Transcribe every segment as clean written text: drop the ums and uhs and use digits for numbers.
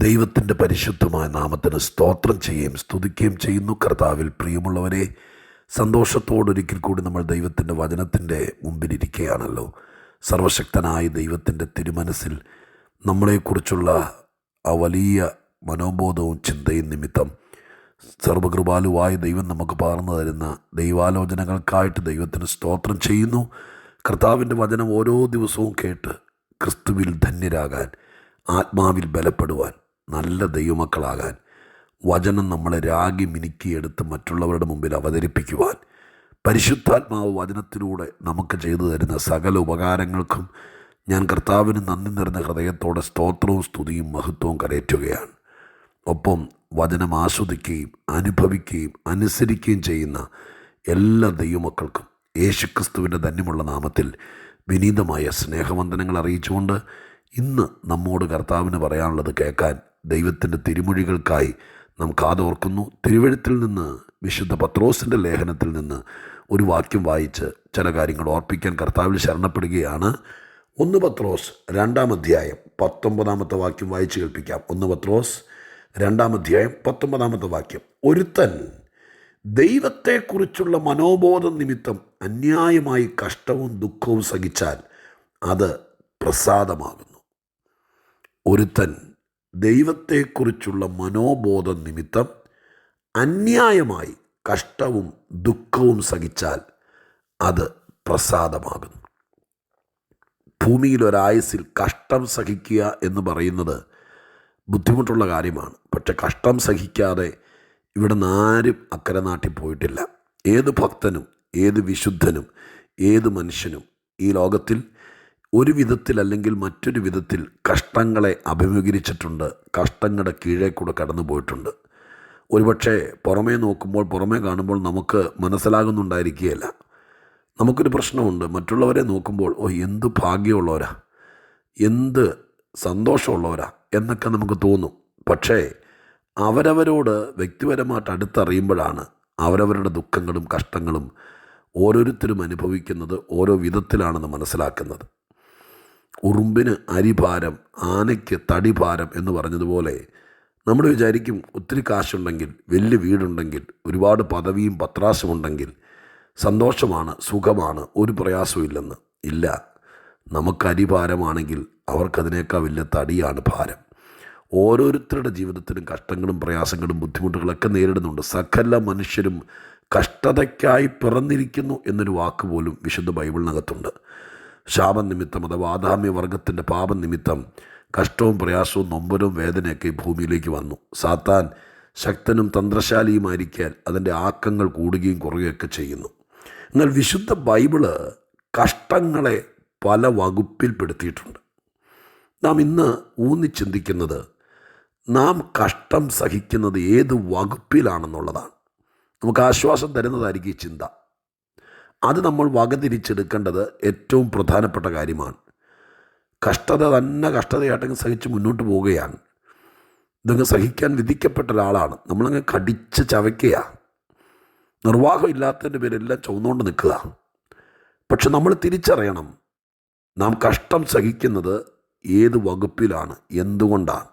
ദൈവത്തിൻ്റെ പരിശുദ്ധമായ നാമത്തിന് സ്തോത്രം ചെയ്യുകയും സ്തുതിക്കുകയും ചെയ്യുന്നു. കർത്താവിൽ പ്രിയമുള്ളവരെ, സന്തോഷത്തോടൊരിക്കൽ കൂടി നമ്മൾ ദൈവത്തിൻ്റെ വചനത്തിൻ്റെ മുമ്പിലിരിക്കുകയാണല്ലോ. സർവശക്തനായ ദൈവത്തിൻ്റെ തിരുമനസ്സിൽ നമ്മളെക്കുറിച്ചുള്ള ആ വലിയ മനോബോധവും ചിന്തയും നിമിത്തം സർവകൃപാലുവായ ദൈവം നമുക്ക് പകർന്നു തരുന്ന ദൈവാലോചനകൾക്കായിട്ട് ദൈവത്തിന് സ്തോത്രം ചെയ്യുന്നു. കർത്താവിൻ്റെ വചനം ഓരോ ദിവസവും കേട്ട് ക്രിസ്തുവിൽ ധന്യരാകാൻ, ആത്മാവിൽ ബലപ്പെടുവാൻ, നല്ല ദൈവമക്കളാകാൻ, വചനം നമ്മളെ രാഗി മിനുക്കിയെടുത്ത് മറ്റുള്ളവരുടെ മുമ്പിൽ അവതരിപ്പിക്കുവാൻ, പരിശുദ്ധാത്മാവ് വചനത്തിലൂടെ നമുക്ക് ചെയ്തു തരുന്ന സകല ഉപകാരങ്ങൾക്കും ഞാൻ കർത്താവിന് നന്ദി നിറഞ്ഞ ഹൃദയത്തോടെ സ്തോത്രവും സ്തുതിയും മഹത്വവും കരയറ്റുകയാണ്. ഒപ്പം വചനം ആസ്വദിക്കുകയും അനുഭവിക്കുകയും അനുസരിക്കുകയും ചെയ്യുന്ന എല്ലാ ദൈവമക്കൾക്കും യേശുക്രിസ്തുവിൻ്റെ ധന്യമുള്ള നാമത്തിൽ വിനീതമായ സ്നേഹവന്ദനങ്ങൾ അറിയിച്ചുകൊണ്ട് ഇന്ന് നമ്മോട് കർത്താവിന് പറയാനുള്ളത് കേൾക്കാൻ ദൈവത്തിൻ്റെ തിരുമൊഴികൾക്കായി നാം കാതോർക്കുന്നു. തിരുവെഴുത്തിൽ നിന്ന്, വിശുദ്ധ പത്രോസിൻ്റെ ലേഖനത്തിൽ നിന്ന് ഒരു വാക്യം വായിച്ച് ചില കാര്യങ്ങൾ ഓർപ്പിക്കാൻ കർത്താവിൽ ശരണപ്പെടുകയാണ്. 1 പത്രോസ് 2-ാം അധ്യായം 19-ാമത്തെ വാക്യം വായിച്ച് കേൾപ്പിക്കാം. 1 പത്രോസ് 2-ാം അധ്യായം 19-ാമത്തെ വാക്യം. ഒരുത്തൻ ദൈവത്തെക്കുറിച്ചുള്ള മനോബോധം നിമിത്തം അന്യായമായി കഷ്ടവും ദുഃഖവും സഹിച്ചാൽ അത് പ്രസാദമാകുന്നു. ഒരുത്തൻ ദൈവത്തെക്കുറിച്ചുള്ള മനോബോധം നിമിത്തം അന്യായമായി കഷ്ടവും ദുഃഖവും സഹിച്ചാൽ അത് പ്രസാദമാകുന്നു. ഭൂമിയിൽ ഒരായുസ്സിൽ കഷ്ടം സഹിക്കുക എന്ന് പറയുന്നത് ബുദ്ധിമുട്ടുള്ള കാര്യമാണ്. പക്ഷെ കഷ്ടം സഹിക്കാതെ ഇവിടെ ആരും അക്കരെ നാട്ടിൽ പോയിട്ടില്ല. ഏത് ഭക്തനും, ഏത് വിശുദ്ധനും, ഏത് മനുഷ്യനും ഈ ലോകത്തിൽ ഒരു വിധത്തിൽ അല്ലെങ്കിൽ മറ്റൊരു വിധത്തിൽ കഷ്ടങ്ങളെ അഭിമുഖീകരിച്ചിട്ടുണ്ട്, കഷ്ടങ്ങളുടെ കീഴേ കൂടെ കടന്നു പോയിട്ടുണ്ട്. ഒരുപക്ഷെ പുറമേ നോക്കുമ്പോൾ, പുറമേ കാണുമ്പോൾ നമുക്ക് മനസ്സിലാകുന്നുണ്ടായിരിക്കുകയില്ല. നമുക്കൊരു പ്രശ്നമുണ്ട്. മറ്റുള്ളവരെ നോക്കുമ്പോൾ എന്ത് ഭാഗ്യമുള്ളവരാ, എന്ത് സന്തോഷമുള്ളവരാ എന്നൊക്കെ നമുക്ക് തോന്നും. പക്ഷേ അവരവരോട് വ്യക്തിപരമായിട്ട് അടുത്തറിയുമ്പോഴാണ് അവരവരുടെ ദുഃഖങ്ങളും കഷ്ടങ്ങളും ഓരോരുത്തരും അനുഭവിക്കുന്നത് ഓരോ വിധത്തിലാണെന്ന് മനസ്സിലാക്കുന്നത്. ഉറുമ്പിന് അരിഭാരം, ആനയ്ക്ക് തടിഭാരം എന്ന് പറഞ്ഞതുപോലെ നമ്മൾ വിചാരിക്കും ഒത്തിരി കാശുണ്ടെങ്കിൽ, വലിയ വീടുണ്ടെങ്കിൽ, ഒരുപാട് പദവിയും പത്രാസുമുണ്ടെങ്കിൽ സന്തോഷമാണ്, സുഖമാണ്, ഒരു പ്രയാസവും ഇല്ലെന്ന്. ഇല്ല, നമുക്ക് അരിഭാരമാണെങ്കിൽ അവർക്കതിനേക്കാൾ വലിയ തടിയാണ് ഭാരം. ഓരോരുത്തരുടെ ജീവിതത്തിലും കഷ്ടങ്ങളും പ്രയാസങ്ങളും ബുദ്ധിമുട്ടുകളൊക്കെ നേരിടുന്നുണ്ട്. സകല മനുഷ്യരും കഷ്ടതയ്ക്കായി പിറന്നിരിക്കുന്നു എന്നൊരു വാക്ക് പോലും വിശുദ്ധ ബൈബിളിനകത്തുണ്ട്. ശാപനിമിത്തം അഥവാ ആദാമ്യവർഗത്തിൻ്റെ പാപനിമിത്തം കഷ്ടവും പ്രയാസവും നൊമ്പരവും വേദനയൊക്കെ ഭൂമിയിലേക്ക് വന്നു. സാത്താൻ ശക്തനും തന്ത്രശാലിയുമായിരിക്കാൻ അതിൻ്റെ ആക്കങ്ങൾ കൂടുകയും കുറയുകയൊക്കെ ചെയ്യുന്നു. എന്നാൽ വിശുദ്ധ ബൈബിള് കഷ്ടങ്ങളെ പല വകുപ്പിൽപ്പെടുത്തിയിട്ടുണ്ട്. നാം ഇന്ന് ഊന്നി ചിന്തിക്കുന്നത് നാം കഷ്ടം സഹിക്കുന്നത് ഏത് വകുപ്പിലാണെന്നുള്ളതാണ്. നമുക്ക് ആശ്വാസം തരുന്നതായിരിക്കും ഈ ചിന്ത. അത് നമ്മൾ വകതിരിച്ചെടുക്കേണ്ടത് ഏറ്റവും പ്രധാനപ്പെട്ട കാര്യമാണ്. കഷ്ടത തന്നെ കഷ്ടതയായിട്ടങ്ങ് സഹിച്ച് മുന്നോട്ട് പോവുകയാണ്. ഇതങ്ങ് സഹിക്കാൻ വിധിക്കപ്പെട്ട ഒരാളാണ്. നമ്മളങ്ങ് കടിച്ച് ചവയ്ക്കുക, നിർവാഹം ഇല്ലാത്തതിൻ്റെ പേരെല്ലാം ചുവന്നുകൊണ്ട് നിൽക്കുക. പക്ഷെ നമ്മൾ തിരിച്ചറിയണം, നാം കഷ്ടം സഹിക്കുന്നത് ഏത് വകുപ്പിലാണ്, എന്തുകൊണ്ടാണ്.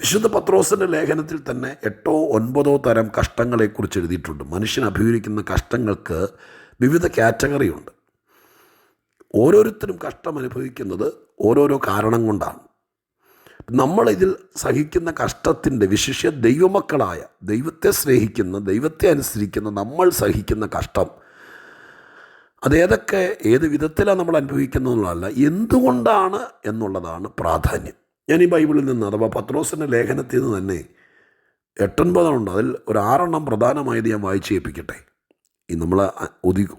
വിശുദ്ധ പത്രോസിൻ്റെ ലേഖനത്തിൽ തന്നെ 8-9 തരം കഷ്ടങ്ങളെക്കുറിച്ച് എഴുതിയിട്ടുണ്ട്. മനുഷ്യൻ അഭിമുഖീകരിക്കുന്ന കഷ്ടങ്ങൾക്ക് വിവിധ കാറ്റഗറിയുണ്ട്. ഓരോരുത്തരും കഷ്ടം അനുഭവിക്കുന്നത് ഓരോരോ കാരണം കൊണ്ടാണ്. നമ്മളിതിൽ സഹിക്കുന്ന കഷ്ടത്തിൻ്റെ, വിശിഷ്യ ദൈവമക്കളായ, ദൈവത്തെ സ്നേഹിക്കുന്ന, ദൈവത്തെ അനുസരിക്കുന്ന നമ്മൾ സഹിക്കുന്ന കഷ്ടം അതേതൊക്കെ, ഏത് വിധത്തിലാണ് നമ്മൾ അനുഭവിക്കുന്നതെന്നുള്ളതല്ല, എന്തുകൊണ്ടാണ് എന്നുള്ളതാണ് പ്രാധാന്യം. ഞാൻ ഈ ബൈബിളിൽ നിന്ന് അഥവാ പത്രോസിൻ്റെ ലേഖനത്തിൽ നിന്ന് തന്നെ 8-9 അതിൽ ഒരു 6 പ്രധാനമായത് ഞാൻ വായിച്ച് കേൾപ്പിക്കട്ടെ. ഈ നമ്മൾ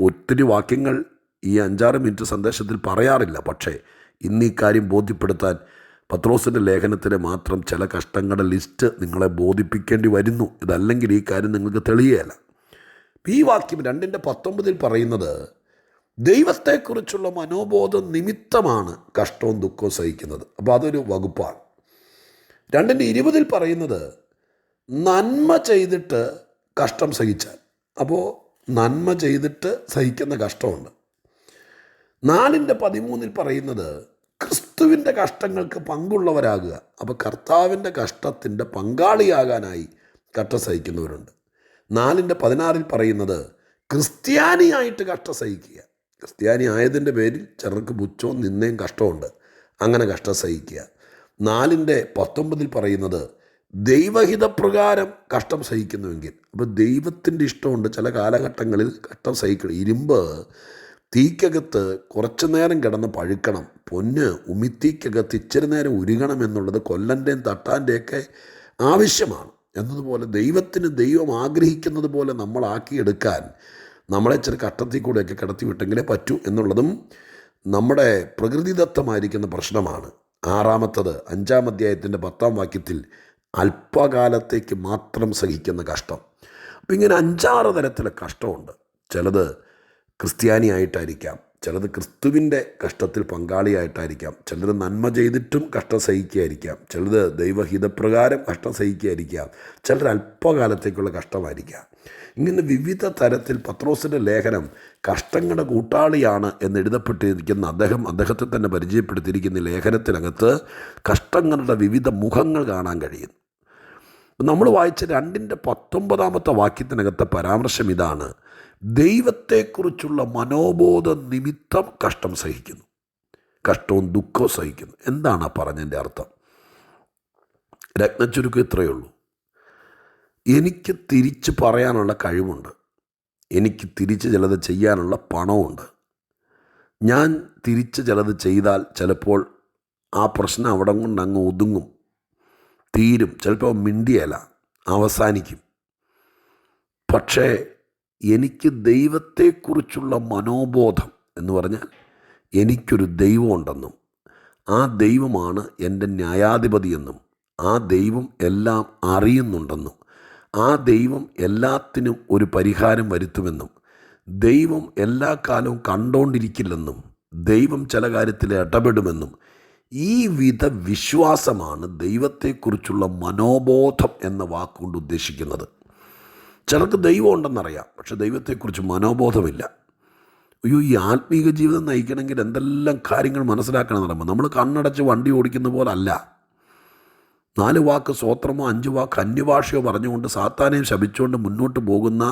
ഒത്തിരി വാക്യങ്ങൾ ഈ 5-6 മിനിറ്റ് സന്ദേശത്തിൽ പറയാറില്ല. പക്ഷേ ഇന്ന് ഈ കാര്യം ബോധ്യപ്പെടുത്താൻ പത്രോസിൻ്റെ ലേഖനത്തിലെ മാത്രം ചില കഷ്ടങ്ങളുടെ ലിസ്റ്റ് നിങ്ങളെ ബോധിപ്പിക്കേണ്ടി വരുന്നു. ഇതല്ലെങ്കിൽ ഈ കാര്യം നിങ്ങൾക്ക് തെളിയുകയില്ല. ഈ വാക്യം 2:19 പറയുന്നത് ദൈവത്തെക്കുറിച്ചുള്ള മനോബോധം നിമിത്തമാണ് കഷ്ടവും ദുഃഖവും സഹിക്കുന്നത്. അപ്പോൾ അതൊരു വകുപ്പാണ്. 2:20 പറയുന്നത് നന്മ ചെയ്തിട്ട് കഷ്ടം സഹിച്ചാൽ. അപ്പോൾ നന്മ ചെയ്തിട്ട് സഹിക്കുന്ന കഷ്ടമുണ്ട്. 4:13 പറയുന്നത് ക്രിസ്തുവിൻ്റെ കഷ്ടങ്ങൾക്ക് പങ്കുള്ളവരാകുക. അപ്പോൾ കർത്താവിൻ്റെ കഷ്ടത്തിൻ്റെ പങ്കാളിയാകാനായി കഷ്ടം സഹിക്കുന്നവരുണ്ട്. 4:16 പറയുന്നത് ക്രിസ്ത്യാനിയായിട്ട് കഷ്ടം സഹിക്കുക. ക്രിസ്ത്യാനി ആയതിൻ്റെ പേരിൽ ചിലർക്ക് പുച്ഛവും നിന്നയും കഷ്ടമുണ്ട്. അങ്ങനെ കഷ്ടം സഹിക്കുക. 4:19 പറയുന്നത് ദൈവഹിതപ്രകാരം കഷ്ടം സഹിക്കുന്നുവെങ്കിൽ. അപ്പോൾ ദൈവത്തിൻ്റെ ഇഷ്ടമുണ്ട് ചില കാലഘട്ടങ്ങളിൽ കഷ്ടം സഹിക്കണം. ഇരുമ്പ് തീക്കകത്ത് കുറച്ചു നേരം കിടന്ന് പഴുക്കണം, പൊന്ന് ഉമിത്തീക്കകത്ത് ഇച്ചിരി നേരം ഉരുകണം എന്നുള്ളത് കൊല്ലൻ്റെയും തട്ടാൻ്റെയൊക്കെ ആവശ്യമാണ്. എന്നതുപോലെ ദൈവം ആഗ്രഹിക്കുന്നത് പോലെ നമ്മളാക്കിയെടുക്കാൻ നമ്മളെ ചില കഷ്ടത്തിൽ കൂടെയൊക്കെ കടത്തി വിട്ടെങ്കിലേ പറ്റൂ എന്നുള്ളതും നമ്മുടെ പ്രകൃതിദത്തമായിരിക്കുന്ന പ്രശ്നമാണ്. 5-ാം അധ്യായത്തിൻ്റെ 10-ാം വാക്യത്തിൽ അല്പകാലത്തേക്ക് മാത്രം സഹിക്കുന്ന കഷ്ടം. അപ്പം ഇങ്ങനെ 5-6 തരത്തിലെ കഷ്ടമുണ്ട്. ചിലത് ക്രിസ്ത്യാനിയായിട്ടായിരിക്കാം, ചിലത് ക്രിസ്തുവിൻ്റെ കഷ്ടത്തിൽ പങ്കാളിയായിട്ടായിരിക്കാം, ചിലർ നന്മ ചെയ്തിട്ടും കഷ്ടം സഹിക്കുകയായിരിക്കാം, ചിലത് ദൈവഹിതപ്രകാരം കഷ്ടം സഹിക്കുകയായിരിക്കാം, ചിലർ അല്പകാലത്തേക്കുള്ള കഷ്ടമായിരിക്കാം. ഇങ്ങനെ വിവിധ തരത്തിൽ പത്രോസിൻ്റെ ലേഖനം കഷ്ടങ്ങളുടെ കൂട്ടാളിയാണ് എന്ന് എഴുതപ്പെട്ടിരിക്കുന്ന അദ്ദേഹത്തെ തന്നെ പരിചയപ്പെടുത്തിയിരിക്കുന്ന ലേഖനത്തിനകത്ത് കഷ്ടങ്ങളുടെ വിവിധ മുഖങ്ങൾ കാണാൻ കഴിയുന്നു. നമ്മൾ വായിച്ച 2:19 വാക്യത്തിനകത്തെ പരാമർശം ഇതാണ്: ദൈവത്തെക്കുറിച്ചുള്ള മനോബോധ നിമിത്തം കഷ്ടം സഹിക്കുന്നു, കഷ്ടവും ദുഃഖവും സഹിക്കുന്നു. എന്താണ് പറഞ്ഞതിൻ്റെ അർത്ഥം? രത്നച്ചുരുക്കം ഇത്രയേ ഉള്ളൂ. എനിക്ക് തിരിച്ച് പറയാനുള്ള കഴിവുണ്ട്, എനിക്ക് തിരിച്ച് ചിലത് ചെയ്യാനുള്ള പണമുണ്ട്. ഞാൻ തിരിച്ച് ചിലത് ചെയ്താൽ ചിലപ്പോൾ ആ പ്രശ്നം അവിടെ കൊണ്ട് അങ്ങ് ഒതുങ്ങും, തീരും, ചിലപ്പോൾ മിണ്ടിയല്ല, അവസാനിക്കും. പക്ഷേ എനിക്ക് ദൈവത്തെക്കുറിച്ചുള്ള മനോബോധം എന്ന് പറഞ്ഞാൽ എനിക്കൊരു ദൈവമുണ്ടെന്നും ആ ദൈവമാണ് എൻ്റെ ന്യായാധിപതിയെന്നും ആ ദൈവം എല്ലാം അറിയുന്നുണ്ടെന്നും ആ ദൈവം എല്ലാത്തിനും ഒരു പരിഹാരം വരുത്തുമെന്നും ദൈവം എല്ലാ കാലവും കണ്ടുകൊണ്ടിരിക്കില്ലെന്നും ദൈവം ചില കാര്യത്തിൽ ഇടപെടുമെന്നും ഈ വിധ വിശ്വാസമാണ് ദൈവത്തെക്കുറിച്ചുള്ള മനോബോധം എന്ന വാക്കുകൊണ്ട് ഉദ്ദേശിക്കുന്നത്. ചിലർക്ക് ദൈവം ഉണ്ടെന്നറിയാം, പക്ഷെ ദൈവത്തെക്കുറിച്ച് മനോബോധമില്ല. ഈ ആത്മീക ജീവിതം നയിക്കണമെങ്കിൽ എന്തെല്ലാം കാര്യങ്ങൾ മനസ്സിലാക്കണമെന്ന് പറയുമ്പോൾ നമ്മൾ കണ്ണടച്ച് വണ്ടി ഓടിക്കുന്ന പോലല്ല. 4 വാക്ക് സ്വോത്രമോ 5 വാക്ക് അന്യഭാഷയോ പറഞ്ഞുകൊണ്ട് സാത്താനെയും ശപിച്ചുകൊണ്ട് മുന്നോട്ട് പോകുന്ന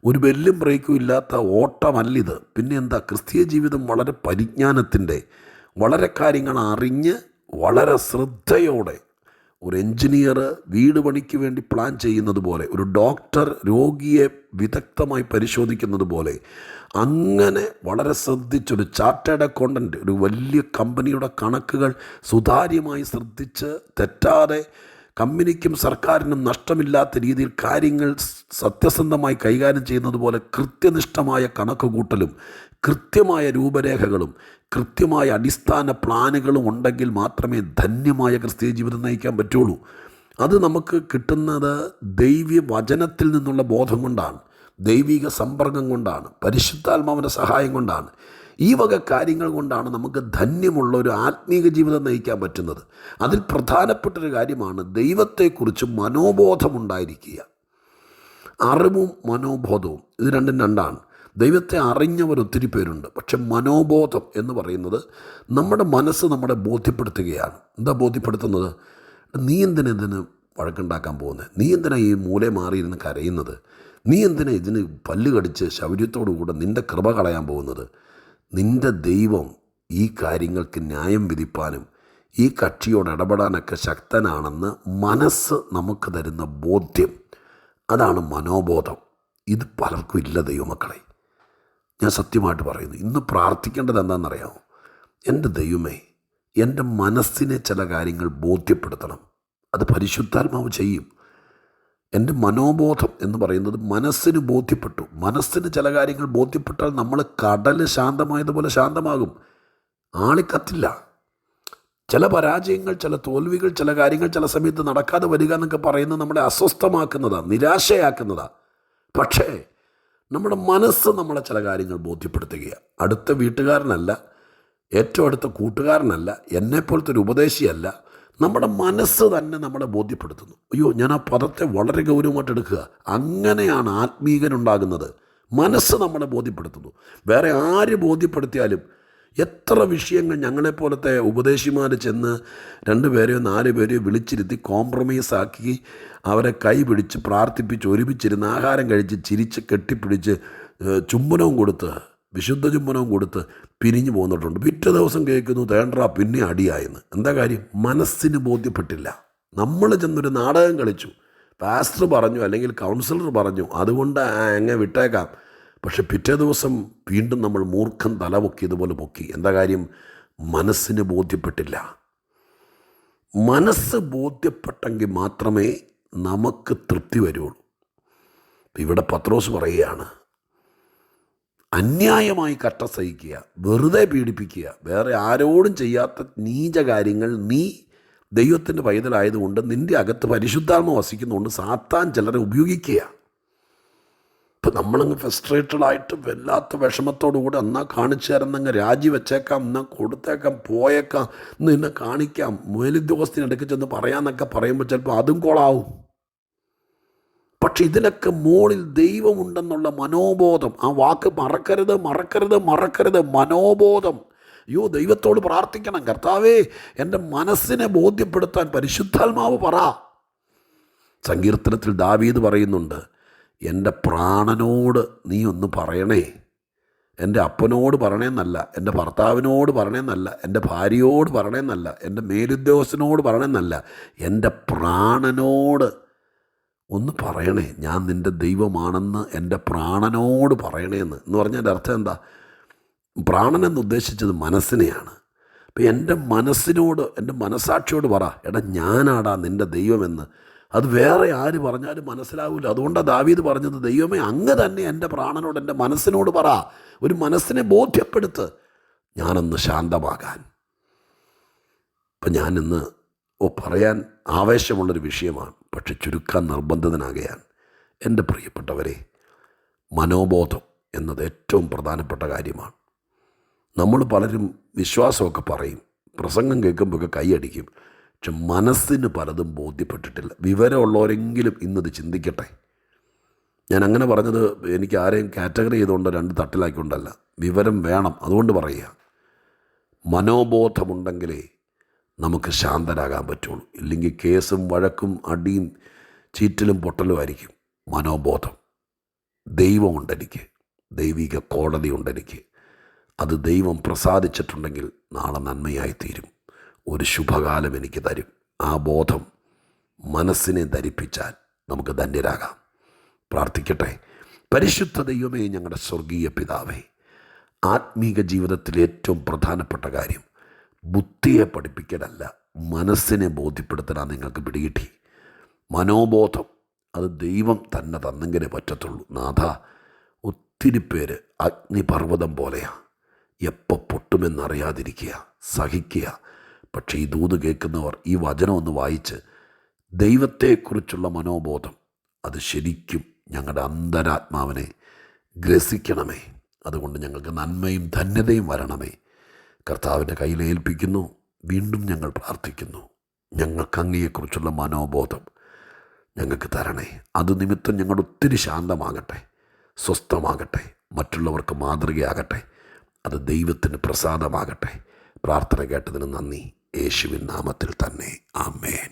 ഒരു ബെല്ലും ബ്രേക്കും ഇല്ലാത്ത ഓട്ടമല്ലിത്. പിന്നെ എന്താ? ക്രിസ്തീയ ജീവിതം വളരെ പരിജ്ഞാനത്തിൻ്റെ, വളരെ കാര്യങ്ങൾ അറിഞ്ഞ് വളരെ ശ്രദ്ധയോടെ, ഒരു എൻജിനീയർ വീട് പണിക്ക് വേണ്ടി പ്ലാൻ ചെയ്യുന്നത് പോലെ, ഒരു ഡോക്ടർ രോഗിയെ വിദഗ്ധമായി പരിശോധിക്കുന്നത് പോലെ, അങ്ങനെ വളരെ ശ്രദ്ധിച്ചൊരു ചാർട്ടേഡ് അക്കൗണ്ടൻറ്റ് ഒരു വലിയ കമ്പനിയുടെ കണക്കുകൾ സുതാര്യമായി ശ്രദ്ധിച്ച് തെറ്റാതെ കമ്പനിക്കും സർക്കാരിനും നഷ്ടമില്ലാത്ത രീതിയിൽ കാര്യങ്ങൾ സത്യസന്ധമായി കൈകാര്യം ചെയ്യുന്നത് പോലെ കൃത്യനിഷ്ഠമായ കണക്ക് കൂട്ടലും കൃത്യമായ രൂപരേഖകളും കൃത്യമായ അടിസ്ഥാന പ്ലാനുകളും ഉണ്ടെങ്കിൽ മാത്രമേ ധന്യമായ ക്രിസ്തീയ ജീവിതം നയിക്കാൻ പറ്റുള്ളൂ. അത് നമുക്ക് കിട്ടുന്നത് ദൈവീയ വചനത്തിൽ നിന്നുള്ള ബോധം കൊണ്ടാണ്, ദൈവിക സമ്പർക്കം കൊണ്ടാണ്, പരിശുദ്ധാത്മാവിൻ്റെ സഹായം കൊണ്ടാണ്. ഈ വക കാര്യങ്ങൾ കൊണ്ടാണ് നമുക്ക് ധന്യമുള്ള ഒരു ആത്മീക ജീവിതം നയിക്കാൻ പറ്റുന്നത്. അതിൽ പ്രധാനപ്പെട്ടൊരു കാര്യമാണ് ദൈവത്തെക്കുറിച്ച് മനോബോധമുണ്ടായിരിക്കുക. അറിവും മനോബോധവും ഇത് രണ്ടാണ്. ദൈവത്തെ അറിഞ്ഞവർ ഒത്തിരി പേരുണ്ട്, പക്ഷെ മനോബോധം എന്ന് പറയുന്നത് നമ്മുടെ മനസ്സ് നമ്മളെ ബോധ്യപ്പെടുത്തുകയാണ്. എന്താ ബോധ്യപ്പെടുത്തുന്നത്? നീ എന്തിനു വഴക്കുണ്ടാക്കാൻ പോകുന്നത്? നീ എന്തിനാ ഈ മൂലെ മാറിയിരുന്ന് കരയുന്നത്? നീ എന്തിനാ ഇതിന് പല്ല് കടിച്ച് ശൗര്യത്തോടു കൂടെ നിൻ്റെ കൃപ കളയാൻ പോകുന്നത്? നിൻ്റെ ദൈവം ഈ കാര്യങ്ങൾക്ക് ന്യായം വിധിപ്പാനും ഈ കക്ഷിയോട് ഇടപെടാനൊക്കെ ശക്തനാണെന്ന് മനസ്സ് നമുക്ക് തരുന്ന ബോധ്യം, അതാണ് മനോബോധം. ഇത് പലർക്കും ഇല്ല ദൈവമക്കളെ. ഞാൻ സത്യമായിട്ട് പറയുന്നു, ഇന്ന് പ്രാർത്ഥിക്കേണ്ടത് എന്താണെന്നറിയാമോ? എൻ്റെ ദൈവമേ, എൻ്റെ മനസ്സിനെ ചില കാര്യങ്ങൾ ബോധ്യപ്പെടുത്തണം. അത് പരിശുദ്ധാത്മാവ് ചെയ്യും. എൻ്റെ മനോബോധം എന്ന് പറയുന്നത് മനസ്സിന് ബോധ്യപ്പെട്ടു. മനസ്സിന് ചില കാര്യങ്ങൾ ബോധ്യപ്പെട്ടാൽ നമ്മൾ കടൽ ശാന്തമായതുപോലെ ശാന്തമാകും, ആളിക്കത്തില്ല. ചില പരാജയങ്ങൾ, ചില തോൽവികൾ, ചില കാര്യങ്ങൾ ചില സമയത്ത് നടക്കാതെ വരിക എന്നൊക്കെ പറയുന്നത് നമ്മളെ അസ്വസ്ഥമാക്കുന്നതാണ്, നിരാശയാക്കുന്നതാണ്. പക്ഷേ നമ്മുടെ മനസ്സ് നമ്മളെ ചില കാര്യങ്ങൾ ബോധ്യപ്പെടുത്തുകയാണ്. അടുത്ത വീട്ടുകാരനല്ല, ഏറ്റവും അടുത്ത കൂട്ടുകാരനല്ല, എന്നെപ്പോലത്തെ ഒരു ഉപദേശിയല്ല, നമ്മുടെ മനസ്സ് തന്നെ നമ്മളെ ബോധ്യപ്പെടുത്തുന്നു. അയ്യോ, ഞാൻ ആ പദത്തെ വളരെ ഗൗരവമായിട്ട് എടുക്കുക. അങ്ങനെയാണ് ആത്മീകനുണ്ടാകുന്നത്. മനസ്സ് നമ്മളെ ബോധ്യപ്പെടുത്തുന്നു. വേറെ ആര് ബോധ്യപ്പെടുത്തിയാലും എത്ര വിഷയങ്ങൾ ഞങ്ങളെപ്പോലത്തെ ഉപദേശിമാർ ചെന്ന് 2 പേരെയോ 4 പേരെയോ വിളിച്ചിരുത്തി കോംപ്രമൈസാക്കി അവരെ കൈ പിടിച്ച് പ്രാർത്ഥിപ്പിച്ച് ഒരുമിച്ചിരുന്ന് ആഹാരം കഴിച്ച് ചിരിച്ച് കെട്ടിപ്പിടിച്ച് ചുംബനവും കൊടുത്ത് വിശുദ്ധ ചുംബനവും കൊടുത്ത് പിരിഞ്ഞു പോന്നിട്ടുണ്ട്. പിറ്റേ ദിവസം കേൾക്കുന്നു തേണ്ടറാ പിന്നെ അടിയായെന്ന്. എന്താ കാര്യം? മനസ്സിന് ബോധ്യപ്പെട്ടില്ല. നമ്മൾ ചെന്നൊരു നാടകം കളിച്ചു, പാസ്റ്റർ പറഞ്ഞു അല്ലെങ്കിൽ കൗൺസിലർ പറഞ്ഞു, അതുകൊണ്ട് അങ്ങ് വിട്ടേക്കാം. പക്ഷെ പിറ്റേ ദിവസം വീണ്ടും നമ്മൾ മൂർഖം തലപൊക്കിയതുപോലെ പൊക്കി. എന്താ കാര്യം? മനസ്സിന് ബോധ്യപ്പെട്ടില്ല. മനസ്സ് ബോധ്യപ്പെട്ടെങ്കിൽ മാത്രമേ നമുക്ക് തൃപ്തി വരുള്ളൂ. ഇവിടെ പത്രോസ് പറയുകയാണ്, അന്യായമായി കഷ്ട സഹിക്കുക, വെറുതെ പീഡിപ്പിക്കുക, വേറെ ആരോടും ചെയ്യാത്ത നീച കാര്യങ്ങൾ നീ ദൈവത്തിൻ്റെ പൈതലായതുകൊണ്ട് നിൻ്റെ അകത്ത് പരിശുദ്ധാത്മ വസിക്കുന്നതുകൊണ്ട് സാത്താൻ ചിലരെ ഉപയോഗിക്കുക. ഇപ്പം നമ്മളങ്ങ് ഫ്രസ്ട്രേറ്റഡായിട്ട് വല്ലാത്ത വിഷമത്തോടുകൂടെ എന്നാൽ കാണിച്ചു തരുന്നങ്ങ് രാജിവെച്ചേക്കാം, എന്നാൽ കൊടുത്തേക്കാം, പോയേക്കാം, നിന്നെ കാണിക്കാം, മേലുദ്യോഗസ്ഥിനിടയ്ക്ക് ചെന്ന് പറയാമെന്നൊക്കെ പറയുമ്പോൾ ചിലപ്പോൾ അതും കോളാവും. പക്ഷെ ഇതിനൊക്കെ മുകളിൽ ദൈവമുണ്ടെന്നുള്ള മനോബോധം, ആ വാക്ക് മറക്കരുത് മറക്കരുത് മറക്കരുത്, മനോബോധം. അയ്യോ, ദൈവത്തോട് പ്രാർത്ഥിക്കണം, കർത്താവേ എൻ്റെ മനസ്സിനെ ബോധ്യപ്പെടുത്താൻ പരിശുദ്ധാത്മാവ് പറ. സങ്കീർത്തനത്തിൽ ദാവീദ് പറയുന്നുണ്ട്, എൻ്റെ പ്രാണനോട് നീ ഒന്ന് പറയണേ. എൻ്റെ അപ്പനോട് പറയണമെന്നല്ല, എൻ്റെ ഭർത്താവിനോട് പറയണമെന്നല്ല, എൻ്റെ ഭാര്യയോട് പറയണമെന്നല്ല, എൻ്റെ മേലുദ്യോഗസ്ഥനോട് പറയണമെന്നല്ല, എൻ്റെ പ്രാണനോട് ഒന്ന് പറയണേ. ഞാൻ നിൻ്റെ ദൈവമാണെന്ന് എൻ്റെ പ്രാണനോട് പറയണേന്ന് എന്ന് പറഞ്ഞാൽ എൻ്റെ അർത്ഥം എന്താ? പ്രാണനെന്ന് ഉദ്ദേശിച്ചത് മനസ്സിനെയാണ്. അപ്പം എൻ്റെ മനസ്സിനോട്, എൻ്റെ മനസാക്ഷിയോട് പറ, എടാ ഞാനാടാ നിൻ്റെ ദൈവമെന്ന്. അത് വേറെ ആര് പറഞ്ഞാലും മനസ്സിലാവില്ല. അതുകൊണ്ടാണ് ദാവീദ് പറഞ്ഞത്, ദൈവമേ അങ്ങ് തന്നെ എൻ്റെ പ്രാണനോട്, എൻ്റെ മനസ്സിനോട് പറ, ഒരു മനസ്സിനെ ബോധ്യപ്പെടുത്ത് ഞാനൊന്ന് ശാന്തമാകാൻ. ഇപ്പം ഞാനിന്ന് പറയാൻ ആവേശമുള്ളൊരു വിഷയമാണ്, പക്ഷെ ചുരുക്കാൻ നിർബന്ധിതനാകുകയാണ്. എൻ്റെ പ്രിയപ്പെട്ടവരെ, മനോബോധം എന്നത് ഏറ്റവും പ്രധാനപ്പെട്ട കാര്യമാണ്. നമ്മൾ പലരും വിശ്വാസമൊക്കെ പറയും, പ്രസംഗം കേൾക്കുമ്പോഴൊക്കെ കൈയടിക്കും, പക്ഷെ മനസ്സിന് പലതും ബോധ്യപ്പെട്ടിട്ടില്ല. വിവരമുള്ളവരെങ്കിലും ഇന്നത് ചിന്തിക്കട്ടെ. ഞാൻ അങ്ങനെ പറഞ്ഞത് എനിക്ക് ആരെയും കാറ്റഗറി ചെയ്തുകൊണ്ട് 2 തട്ടിലാക്കിക്കൊണ്ടല്ല, വിവരം വേണം, അതുകൊണ്ട് പറയുക. മനോബോധമുണ്ടെങ്കിലേ നമുക്ക് ശാന്തരാകാൻ പറ്റുള്ളൂ. ഇല്ലെങ്കിൽ കേസും വഴക്കും അടിയും ചീറ്റലും പൊട്ടലും ആയിരിക്കും. മനോബോധം, ദൈവമുണ്ടെനിക്ക്, ദൈവിക കോടതി ഉണ്ടെനിക്ക്, അത് ദൈവം പ്രസാദിച്ചിട്ടുണ്ടെങ്കിൽ നാളെ നന്മയായിത്തീരും, ഒരു ശുഭകാലം എനിക്ക് തരും. ആ ബോധം മനസ്സിനെ ധരിപ്പിച്ചാൽ നമുക്ക് ധന്യരാകാം. പ്രാർത്ഥിക്കട്ടെ. പരിശുദ്ധ ദൈവമേ, ഞങ്ങളുടെ സ്വർഗീയ പിതാവേ, ആത്മീക ജീവിതത്തിലെ ഏറ്റവും പ്രധാനപ്പെട്ട കാര്യം ബുദ്ധിയെ പഠിപ്പിക്കലല്ല, മനസ്സിനെ ബോധ്യപ്പെടുത്തലാണ് നിങ്ങൾക്ക് പിടികിട്ടി. മനോബോധം അത് ദൈവം തന്നെ തന്നെങ്കിലേ പറ്റത്തുള്ളൂ. നാഥ, ഒത്തിരി പേര് അഗ്നിപർവ്വതം പോലെയാണ്, എപ്പോൾ പൊട്ടുമെന്നറിയാതിരിക്കുക, സഹിക്കുക. പക്ഷേ ഈ ദൂത് കേൾക്കുന്നവർ ഈ വചനം ഒന്ന് വായിച്ച് ദൈവത്തെക്കുറിച്ചുള്ള മനോബോധം അത് ശരിക്കും ഞങ്ങളുടെ അന്തരാത്മാവിനെ ഗ്രസിക്കണമേ. അതുകൊണ്ട് ഞങ്ങൾക്ക് നന്മയും ധന്യതയും വരണമേ. കർത്താവിൻ്റെ കയ്യിൽ ഏൽപ്പിക്കുന്നു. വീണ്ടും ഞങ്ങൾ പ്രാർത്ഥിക്കുന്നു, ഞങ്ങൾക്ക് അങ്ങയെക്കുറിച്ചുള്ള മനോബോധം ഞങ്ങൾക്ക് തരണേ. അത് നിമിത്തം ഞങ്ങൾ ഒത്തിരി ശാന്തമാകട്ടെ, സ്വസ്ഥമാകട്ടെ, മറ്റുള്ളവർക്ക് മാതൃകയാകട്ടെ, അത് ദൈവത്തിന് പ്രസാദമാകട്ടെ. പ്രാർത്ഥന കേട്ടതിന് നന്ദി. യേശുവിൻ നാമത്തിൽ തന്നെ. ആമേൻ.